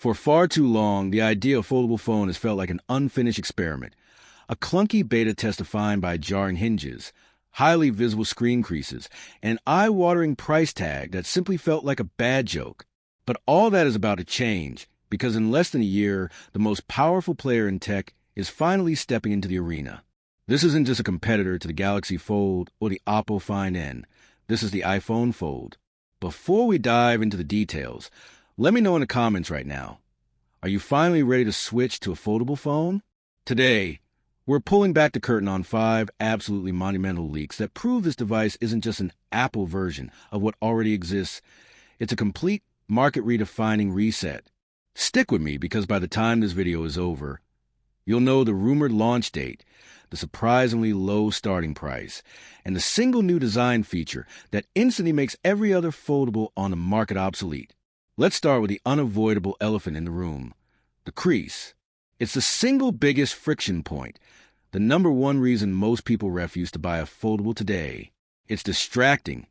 For far too long, the idea of foldable phone has felt like an unfinished experiment, a clunky beta test defined by jarring hinges, highly visible screen creases, and an eye-watering price tag that simply felt like a bad joke. But all that is about to change, because in less than a year, the most powerful player in tech is finally stepping into the arena. This isn't just a competitor to the Galaxy Fold or the Oppo Find N. This is the iPhone Fold. Before we dive into the details, let me know in the comments right now. Are you finally ready to switch to a foldable phone? Today, we're pulling back the curtain on 5 absolutely monumental leaks that prove this device isn't just an Apple version of what already exists. It's a complete market-redefining reset. Stick with me because by the time this video is over, you'll know the rumored launch date, the surprisingly low starting price, and the single new design feature that instantly makes every other foldable on the market obsolete. Let's start with the unavoidable elephant in the room, the crease. It's the single biggest friction point, the number one reason most people refuse to buy a foldable today. It's distracting.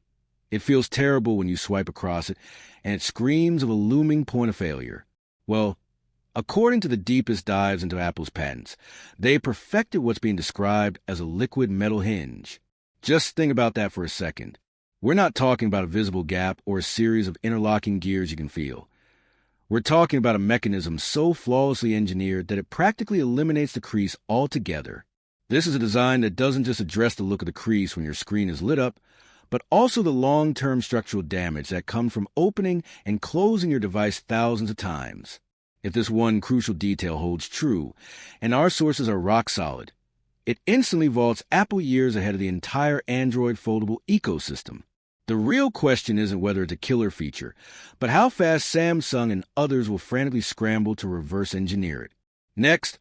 It feels terrible when you swipe across it, and it screams of a looming point of failure. Well, according to the deepest dives into Apple's patents, they perfected what's being described as a liquid metal hinge. Just think about that for a second. We're not talking about a visible gap or a series of interlocking gears you can feel. We're talking about a mechanism so flawlessly engineered that it practically eliminates the crease altogether. This is a design that doesn't just address the look of the crease when your screen is lit up, but also the long-term structural damage that comes from opening and closing your device thousands of times. If this one crucial detail holds true, and our sources are rock solid, it instantly vaults Apple years ahead of the entire Android foldable ecosystem. The real question isn't whether it's a killer feature, but how fast Samsung and others will frantically scramble to reverse engineer it. Next,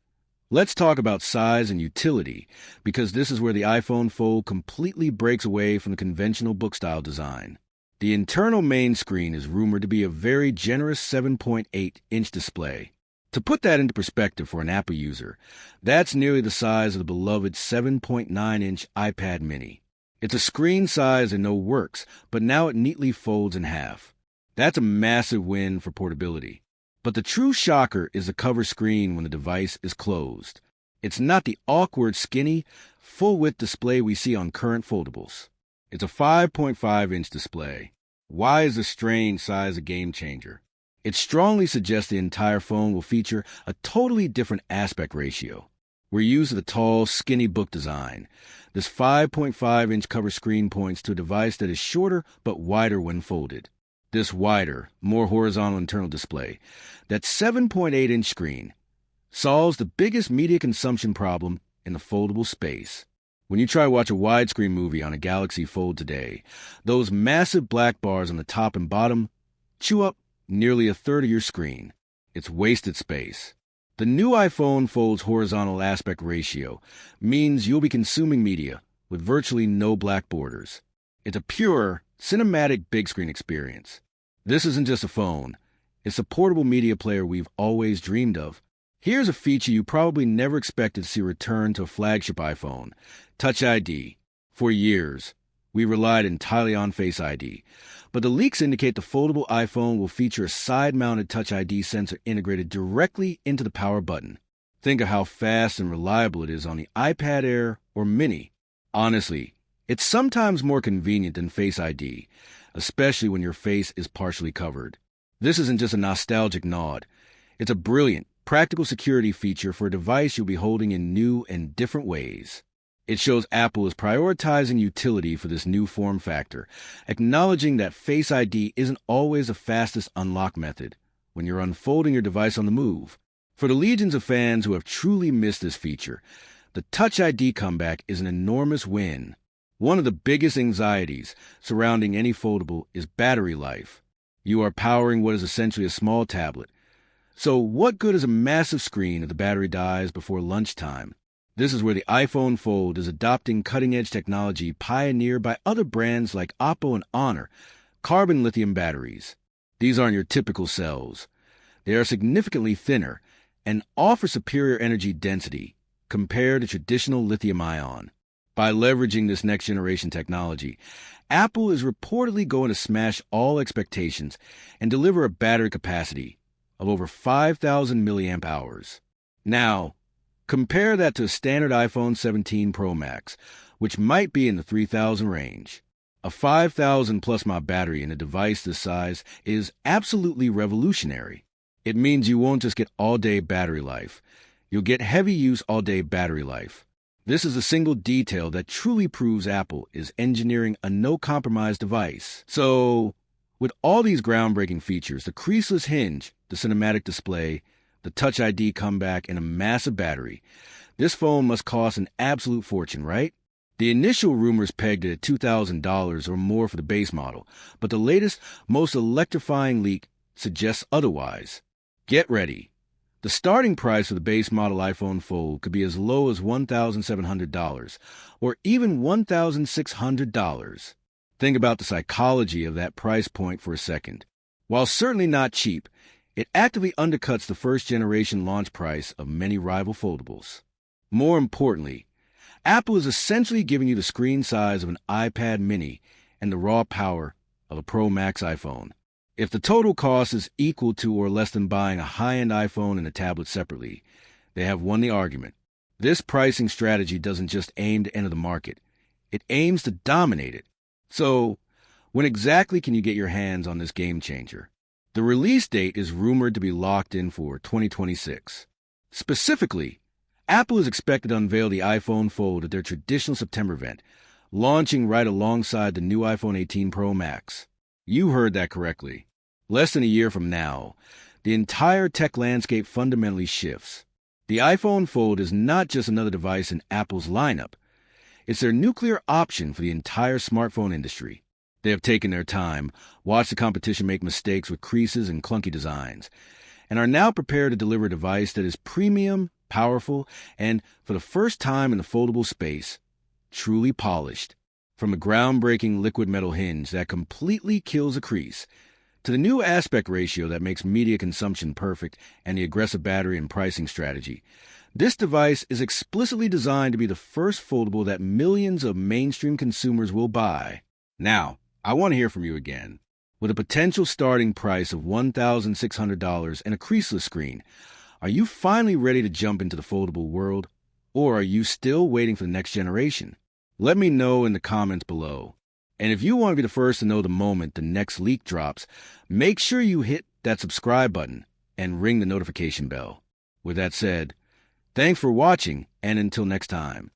let's talk about size and utility, because this is where the iPhone Fold completely breaks away from the conventional book-style design. The internal main screen is rumored to be a very generous 7.8-inch display. To put that into perspective for an Apple user, that's nearly the size of the beloved 7.9-inch iPad mini. It's a screen size that no works, but now it neatly folds in half. That's a massive win for portability. But the true shocker is the cover screen when the device is closed. It's not the awkward, skinny, full-width display we see on current foldables. It's a 5.5-inch display. Why is the strange size a game changer? It strongly suggests the entire phone will feature a totally different aspect ratio. We're used to the tall, skinny book design. This 5.5-inch cover screen points to a device that is shorter but wider when folded. This wider, more horizontal internal display, that 7.8-inch screen, solves the biggest media consumption problem in the foldable space. When you try to watch a widescreen movie on a Galaxy Fold today, those massive black bars on the top and bottom chew up nearly a third of your screen. It's wasted space. The new iPhone Fold's horizontal aspect ratio means you'll be consuming media with virtually no black borders. It's a pure, cinematic big screen experience. This isn't just a phone. It's a portable media player we've always dreamed of. Here's a feature you probably never expected to see return to a flagship iPhone, Touch ID. For years, we relied entirely on Face ID, but the leaks indicate the foldable iPhone will feature a side-mounted Touch ID sensor integrated directly into the power button. Think of how fast and reliable it is on the iPad Air or Mini. Honestly, it's sometimes more convenient than Face ID, especially when your face is partially covered. This isn't just a nostalgic nod. It's a brilliant, practical security feature for a device you'll be holding in new and different ways. It shows Apple is prioritizing utility for this new form factor, acknowledging that Face ID isn't always the fastest unlock method when you're unfolding your device on the move. For the legions of fans who have truly missed this feature, the Touch ID comeback is an enormous win. One of the biggest anxieties surrounding any foldable is battery life. You are powering what is essentially a small tablet. So what good is a massive screen if the battery dies before lunchtime? This is where the iPhone Fold is adopting cutting-edge technology pioneered by other brands like Oppo and Honor, carbon lithium batteries. These aren't your typical cells. They are significantly thinner and offer superior energy density compared to traditional lithium-ion. By leveraging this next-generation technology, Apple is reportedly going to smash all expectations and deliver a battery capacity of over 5,000 milliamp hours. Now, compare that to a standard iPhone 17 Pro Max, which might be in the 3,000 range. A 5,000 plus mAh battery in a device this size is absolutely revolutionary. It means you won't just get all-day battery life. You'll get heavy use all-day battery life. This is a single detail that truly proves Apple is engineering a no-compromise device. So, with all these groundbreaking features, the creaseless hinge, the cinematic display, the Touch ID comeback, and a massive battery, this phone must cost an absolute fortune, right? The initial rumors pegged it at $2,000 or more for the base model, but the latest, most electrifying leak suggests otherwise. Get ready. The starting price for the base model iPhone Fold could be as low as $1,700 or even $1,600. Think about the psychology of that price point for a second. While certainly not cheap, it actively undercuts the first-generation launch price of many rival foldables. More importantly, Apple is essentially giving you the screen size of an iPad mini and the raw power of a Pro Max iPhone. If the total cost is equal to or less than buying a high-end iPhone and a tablet separately, they have won the argument. This pricing strategy doesn't just aim to enter the market. It aims to dominate it. So, when exactly can you get your hands on this game changer? The release date is rumored to be locked in for 2026. Specifically, Apple is expected to unveil the iPhone Fold at their traditional September event, launching right alongside the new iPhone 18 Pro Max. You heard that correctly. Less than a year from now, the entire tech landscape fundamentally shifts. The iPhone Fold is not just another device in Apple's lineup. It's their nuclear option for the entire smartphone industry. They have taken their time, watched the competition make mistakes with creases and clunky designs, and are now prepared to deliver a device that is premium, powerful, and, for the first time in the foldable space, truly polished. From a groundbreaking liquid metal hinge that completely kills a crease, to the new aspect ratio that makes media consumption perfect and the aggressive battery and pricing strategy, this device is explicitly designed to be the first foldable that millions of mainstream consumers will buy. Now, I want to hear from you again. With a potential starting price of $1,600 and a creaseless screen, are you finally ready to jump into the foldable world, or are you still waiting for the next generation? Let me know in the comments below. And if you want to be the first to know the moment the next leak drops, make sure you hit that subscribe button and ring the notification bell. With that said, thanks for watching, and until next time.